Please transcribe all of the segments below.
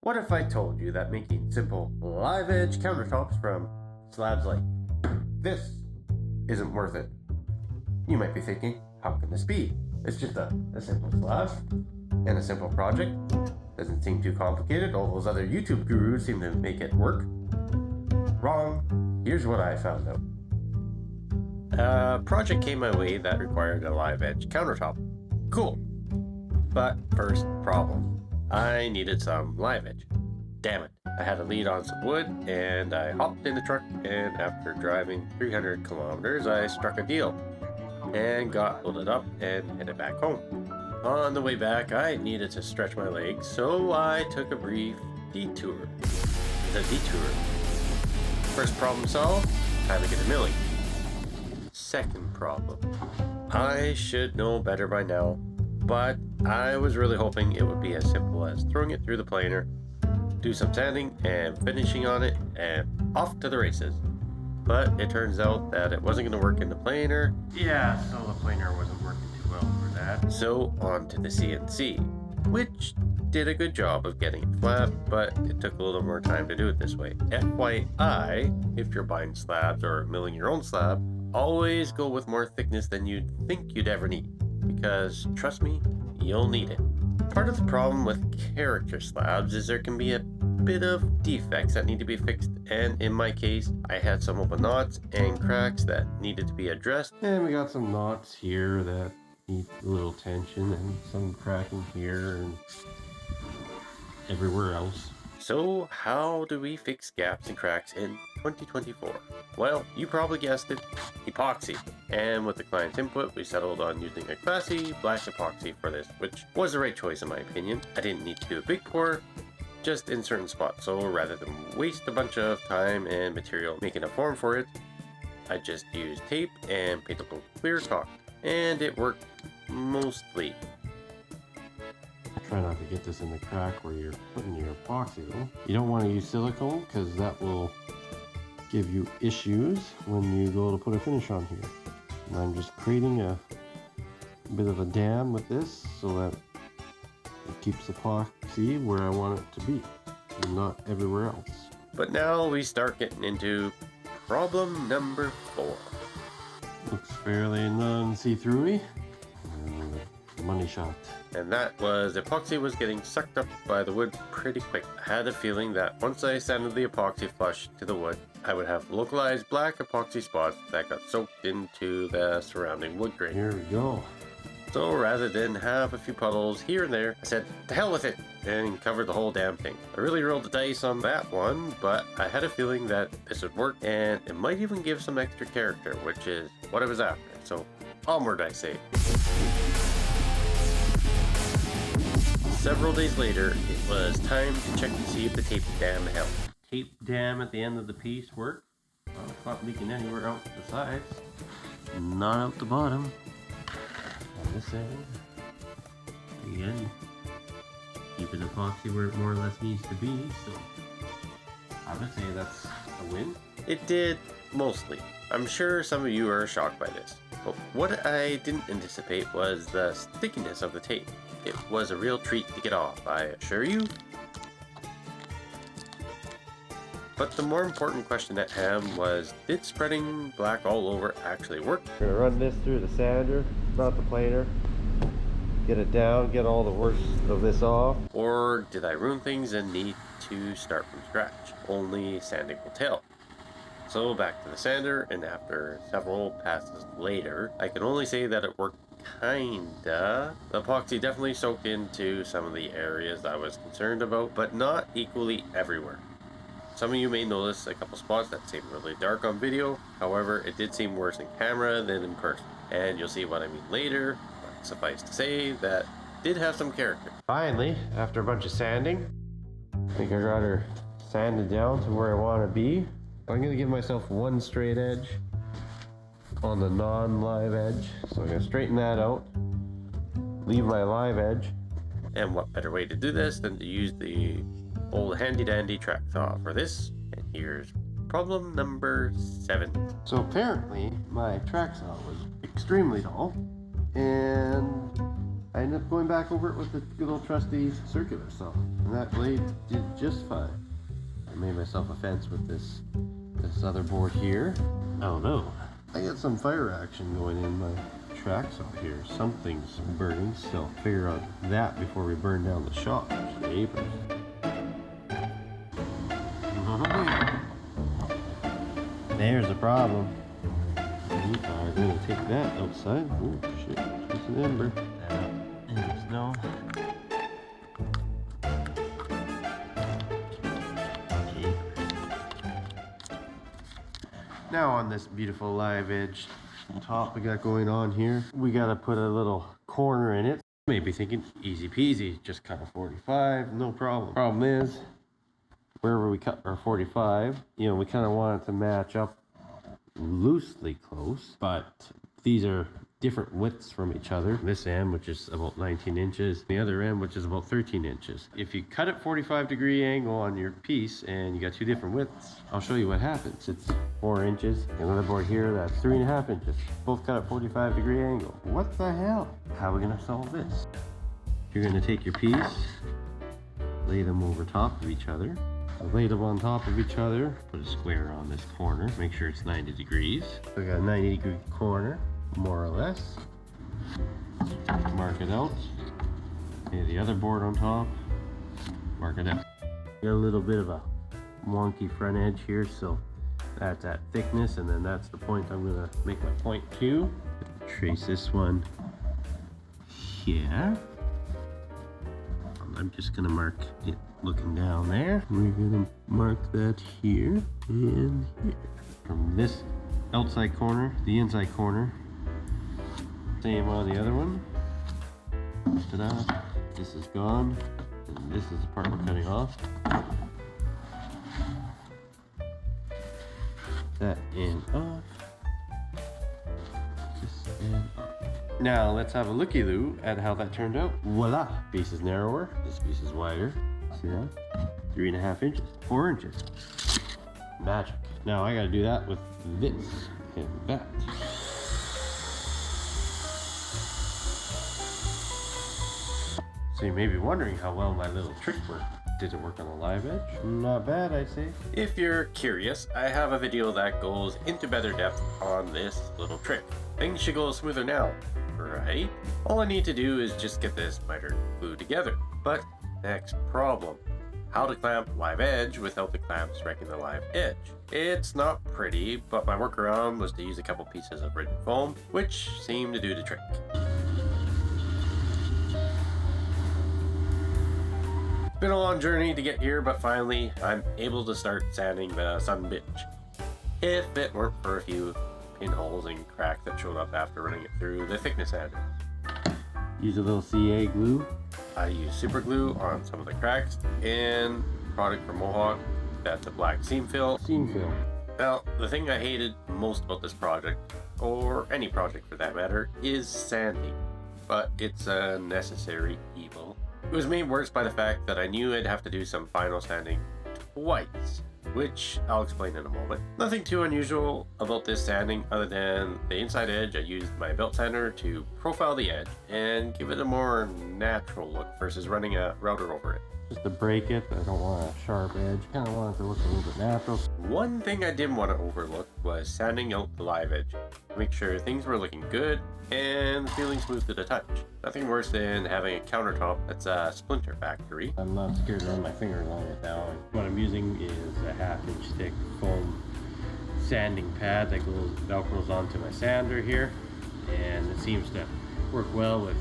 What if I told you that making simple live edge countertops from slabs like this isn't worth it? You might be thinking, how can this be? It's just a simple slab and a simple project. Doesn't seem too complicated. All those other YouTube gurus seem to make it work. Wrong. Here's what I found out. A project came my way that required a live edge countertop. Cool. But first problem. I needed some live edge. Damn it. I had to lead on some wood and I hopped in the truck, and after driving 300 kilometers I struck a deal and got loaded up and headed back home. On the way back I needed to stretch my legs, so I took a brief detour. First problem solved, time to get a milling. Second problem. I should know better by now, but I was really hoping it would be as simple as throwing it through the planer, do some sanding and finishing on it, and off to the races. But it turns out that it wasn't going to work in the planer. Yeah, so the planer wasn't working too well for that. So on to the CNC, which did a good job of getting it flat, but it took a little more time to do it this way. FYI, if you're buying slabs or milling your own slab, always go with more thickness than you'd think you'd ever need, because trust me, you'll need it. Part of the problem with character slabs is there can be a bit of defects that need to be fixed, and in my case I had some open knots and cracks that needed to be addressed, and we got some knots here that need a little tension and some cracking here and everywhere else. So how do we fix gaps and cracks in 2024? Well, you probably guessed it, epoxy. And with the client's input, we settled on using a classy black epoxy for this, which was the right choice in my opinion. I didn't need to do a big pour, just in certain spots, so rather than waste a bunch of time and material making a form for it, I just used tape and painted a little clear caulk, and it worked mostly. Try not to get this in the crack where you're putting your epoxy though. You don't want to use silicone because that will give you issues when you go to put a finish on here. And I'm just creating a bit of a dam with this so that it keeps the epoxy where I want it to be and not everywhere else. But now we start getting into problem number 4. Looks fairly non-see-through-y. Money shot. And that was epoxy was getting sucked up by the wood pretty quick. I had a feeling that once I sanded the epoxy flush to the wood, I would have localized black epoxy spots that got soaked into the surrounding wood grain. Here we go. So rather than have a few puddles here and there, I said, to hell with it, and covered the whole damn thing. I really rolled the dice on that one, but I had a feeling that this would work, and it might even give some extra character, which is what I was after. So onward, I say. Several days later, it was time to check to see if the tape dam held. Tape dam at the end of the piece worked. Well, it's not leaking anywhere else the sides. Not out the bottom. On this end. Again, keeping epoxy where it more or less needs to be, so I would say that's a win. It did, mostly. I'm sure some of you are shocked by this, but what I didn't anticipate was the stickiness of the tape. It was a real treat to get off, I assure you. But the more important question at hand was, did spreading black all over actually work? We're gonna run this through the sander, not the planer. Get it down, get all the worst of this off. Or did I ruin things and need to start from scratch? Only sanding will tell. So back to the sander, and after several passes later, I can only say that it worked kinda. The epoxy definitely soaked into some of the areas I was concerned about, but not equally everywhere. Some of you may notice a couple spots that seem really dark on video. However, it did seem worse in camera than in person, and you'll see what I mean later. But suffice to say that did have some character. Finally, after a bunch of sanding, I think I'd rather sand it down to where I want to be. I'm gonna give myself one straight edge on the non-live edge, so I'm going to straighten that out, leave my live edge. And what better way to do this than to use the old handy dandy track saw for this. And here's problem number 7. So apparently my track saw was extremely dull, and I ended up going back over it with the good old trusty circular saw, and that blade did just fine. I made myself a fence with this other board here. Oh no, I got some fire action going in my tracks up here. Something's burning, so figure out that before we burn down the shop, the aprons. There's the problem. We are going to take that outside. Oh shit, just an ember. There's no. Now on this beautiful live edge top we got going on here, we got to put a little corner in it. You may be thinking, easy peasy, just cut a 45, no problem. Problem is, wherever we cut our 45, you know, we kind of want it to match up loosely close, but these are different widths from each other. This end, which is about 19 inches, the other end, which is about 13 inches. If you cut it 45-degree angle on your piece and you got two different widths, I'll show you what happens. It's 4 inches. Another board here, that's 3.5 inches. Both cut at 45-degree angle. What the hell? How are we gonna solve this? You're gonna take your piece, lay them over top of each other. Lay them on top of each other, put a square on this corner, make sure it's 90 degrees. So we got a 90-degree corner, more or less. Mark it out. Okay, the other board on top, mark it out. Got a little bit of a wonky front edge here, so that's that thickness, and then that's the point I'm gonna make my point to. Trace this one here. I'm just gonna mark it looking down there. We're gonna mark that here and here. From this outside corner, the inside corner. Same on the other one. Ta-da. This is gone. And this is the part we're cutting off. That end off. This end off. Now let's have a looky-loo at how that turned out. Voila! Piece is narrower, this piece is wider. See that? 3.5 inches, 4 inches. Magic. Now I gotta do that with this and that. So you may be wondering how well my little trick worked. Did it work on the live edge? Not bad, I'd say. If you're curious, I have a video that goes into better depth on this little trick. Things should go smoother now, right? All I need to do is just get this miter glued together. But next problem, how to clamp live edge without the clamp striking the live edge. It's not pretty, but my workaround was to use a couple pieces of rigid foam, which seemed to do the trick. It's been a long journey to get here, but finally I'm able to start sanding the son-bitch. If it weren't for a few pinholes and cracks that showed up after running it through the thickness sander. Use a little CA glue. I use super glue on some of the cracks and product from Mohawk. That's a black seam fill. Now, the thing I hated most about this project, or any project for that matter, is sanding. But it's a necessary evil. It was made worse by the fact that I knew I'd have to do some final sanding twice, which I'll explain in a moment. Nothing too unusual about this sanding other than the inside edge. I used my belt sander to profile the edge and give it a more natural look versus running a router over it. Just to break it, I don't want a sharp edge. Kind of want it to look a little bit natural. One thing I didn't want to overlook was sanding out the live edge to make sure things were looking good and feeling smooth to the touch. Nothing worse than having a countertop that's a splinter factory. I'm not scared to run my fingers on it now. What I'm using is a 1/2 inch thick foam sanding pad that velcros onto my sander here, and it seems to work well with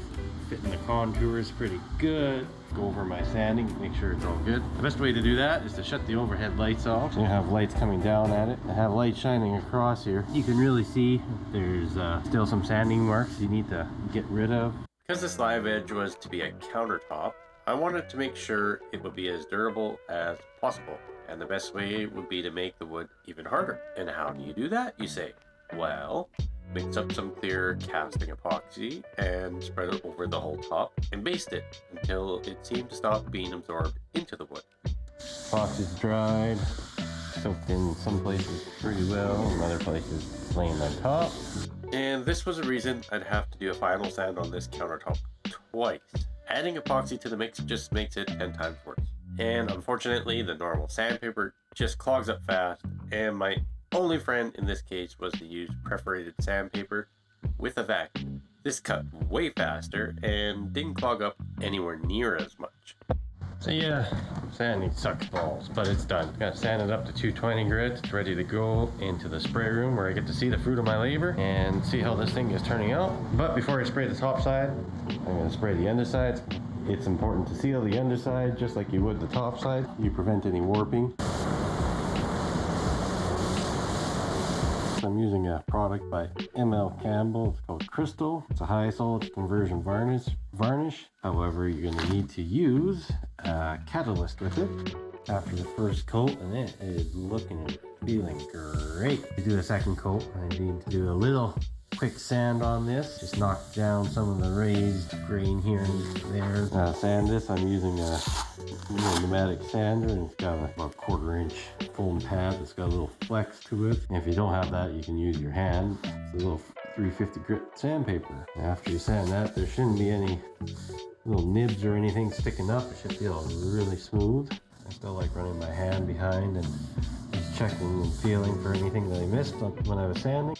fitting the contours pretty good. Go over my sanding, make sure it's all good. The best way to do that is to shut the overhead lights off. So you have lights coming down at it. I have light shining across here. You can really see there's still some sanding marks you need to get rid of. Because this live edge was to be a countertop, I wanted to make sure it would be as durable as possible. And the best way would be to make the wood even harder. And how do you do that, you say? Well, mix up some clear casting epoxy and spread it over the whole top and baste it until it seemed to stop being absorbed into the wood. Epoxy's dried, soaked in some places pretty well, and other places laying on top. And this was a reason I'd have to do a final sand on this countertop twice. Adding epoxy to the mix just makes it 10 times worse. And unfortunately, the normal sandpaper just clogs up fast, and my only friend in this case was to use perforated sandpaper with a vacuum. This cut way faster and didn't clog up anywhere near as much. So yeah, sanding sucks balls, but it's done. Got sanded up to 220 grit. It's ready to go into the spray room where I get to see the fruit of my labor and see how this thing is turning out. But before I spray the top side, I'm going to spray the undersides. It's important to seal the underside just like you would the top side. You prevent any warping. I'm using a product by ML Campbell. It's called Crystal. It's a high solid conversion varnish. However, you're going to need to use a catalyst with it after the first coat, and it is looking and feeling great. To do a second coat, I need to do a little quick sand on this. Just knock down some of the raised grain here and there. Sand this, I'm using a pneumatic sander, and it's got about a 1/4 inch foam pad that's got a little flex to it. And if you don't have that, you can use your hand. It's a little 350 grit sandpaper. After you sand that, there shouldn't be any little nibs or anything sticking up. It should feel really smooth. I still like running my hand behind and just checking and feeling for anything that I missed when I was sanding.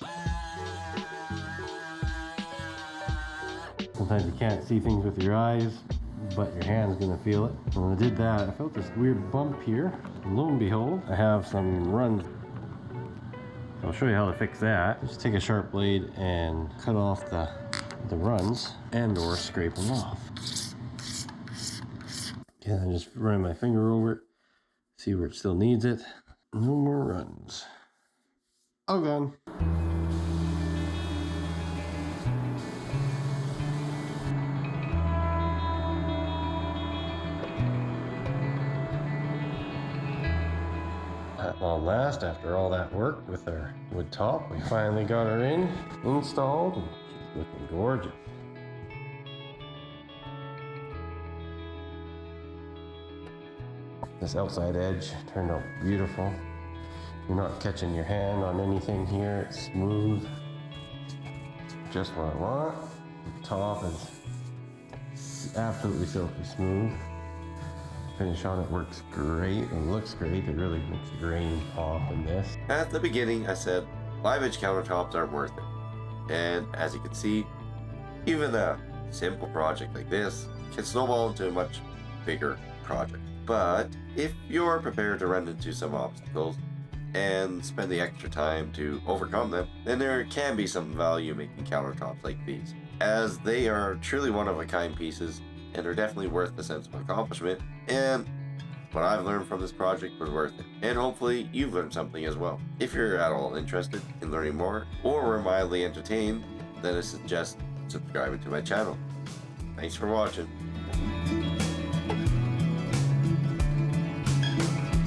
Sometimes you can't see things with your eyes, but your hand's gonna feel it. When I did that, I felt this weird bump here. And lo and behold, I have some runs. So I'll show you how to fix that. Just take a sharp blade and cut off the runs and or scrape them off. And I'm just running my finger over it, see where it still needs it. No more runs. All gone. At long last, after all that work with our wood top, we finally got her installed, and she's looking gorgeous. This outside edge turned out beautiful. You're not catching your hand on anything here. It's smooth. Just what I want. The top is absolutely silky smooth. Finish on it works great. It looks great. It really makes the grain pop in this. At the beginning, I said live edge countertops aren't worth it. And as you can see, even a simple project like this can snowball into a much bigger project. But if you're prepared to run into some obstacles and spend the extra time to overcome them, then there can be some value making countertops like these, as they are truly one-of-a-kind pieces and are definitely worth the sense of accomplishment. And what I've learned from this project was worth it. And hopefully you've learned something as well. If you're at all interested in learning more or were mildly entertained, then I suggest subscribing to my channel. Thanks for watching.